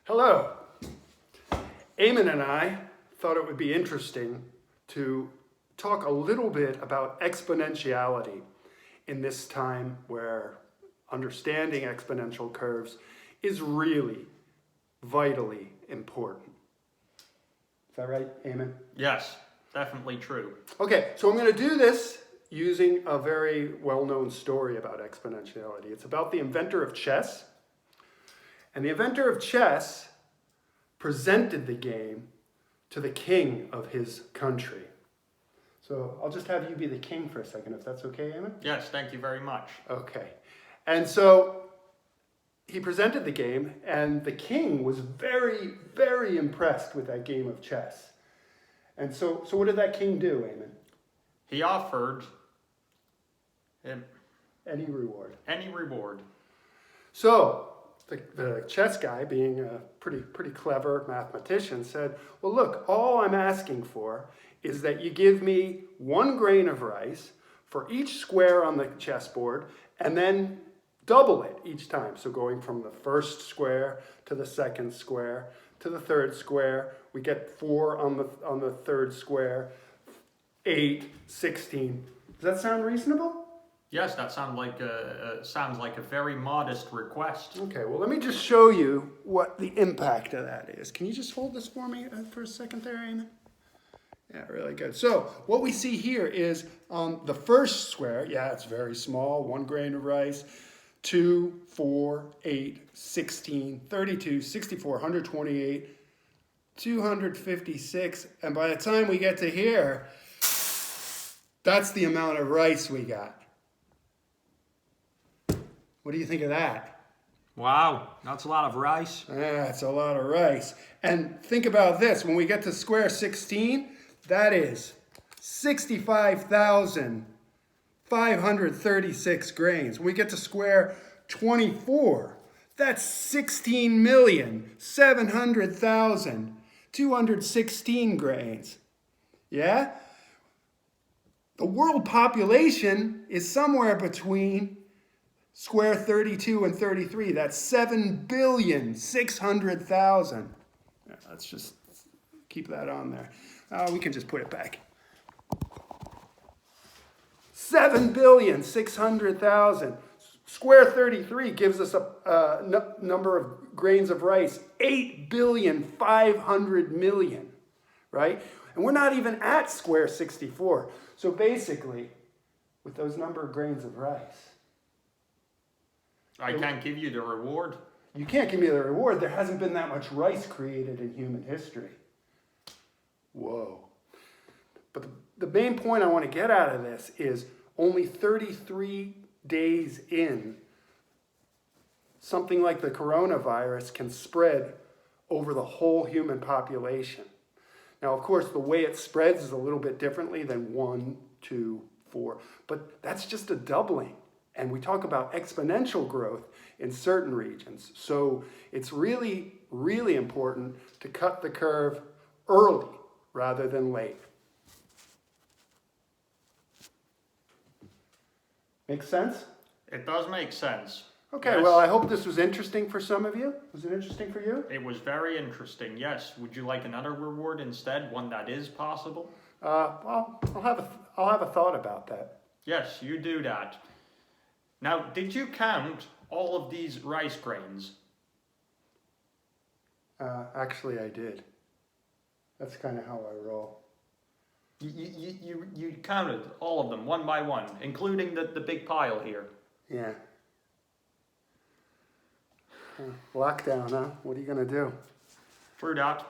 Hello. Eamon and I thought it would be interesting to talk a little bit about exponentiality in this time where understanding exponential curves is really vitally important. Is that right, Eamon? Yes, definitely true. Okay, so I'm going to do this using a very well-known story about exponentiality. It's about the inventor of chess. And the inventor of chess presented the game to the king of his country. So I'll just have you be the king for a second, if that's okay, Eamon? Yes, thank you very much. Okay. And so he presented the game, and the king was very, very impressed with that game of chess. And so what did that king do, Eamon? He offered him Any reward. any reward. So the chess guy, being a pretty clever mathematician, said, well, look, all I'm asking for is that you give me 1 grain of rice for each square on the chessboard and then double it each time. So going from the first square to the second square to the third square, we get 4 on the third square, 8, 16. Does that sound reasonable? Yes, that sounds like a very modest request. Okay, well, let me just show you what the impact of that is. Can you just hold this for me for a second there, Eamon? Yeah, really good. So what we see here is on the first square, yeah, it's very small, 1 grain of rice, 2, 4, 8, 16, 32, 64, 128, 256, and by the time we get to here, that's the amount of rice we got. What do you think of that? Wow, that's a lot of rice. That's a lot of rice. And think about this. When we get to square 16, that is 65,536 grains. When we get to square 24, that's 16,700,216 grains. Yeah? The world population is somewhere between square 32 and 33, that's 7,600,000. Yeah, let's just keep that on there. We can just put it back. 7,600,000. Square 33 gives us a number of grains of rice, 8,500,000,000, right? And we're not even at square 64. So basically, with those number of grains of rice, I can't give you the reward. you can't give me the reward. There hasn't been that much rice created in human history. Whoa. But the main point I want to get out of this is only 33 days in, something like the coronavirus can spread over the whole human population. Now, of course, the way it spreads is a little bit differently than 1, 2, 4, but that's just a doubling. And we talk about exponential growth in certain regions. So it's really, really important to cut the curve early rather than late. Make sense? It does make sense. Okay, Yes. well, I hope this was interesting for some of you. Was it interesting for you? It was very interesting, yes. Would you like another reward instead, one that is possible? Well, I'll have a thought about that. Yes, you do that. Now, did you count all of these rice grains? Actually, I did. That's kind of how I roll. You counted all of them, one by one, including the big pile here. Yeah. Lockdown, huh? What are you going to do? True that.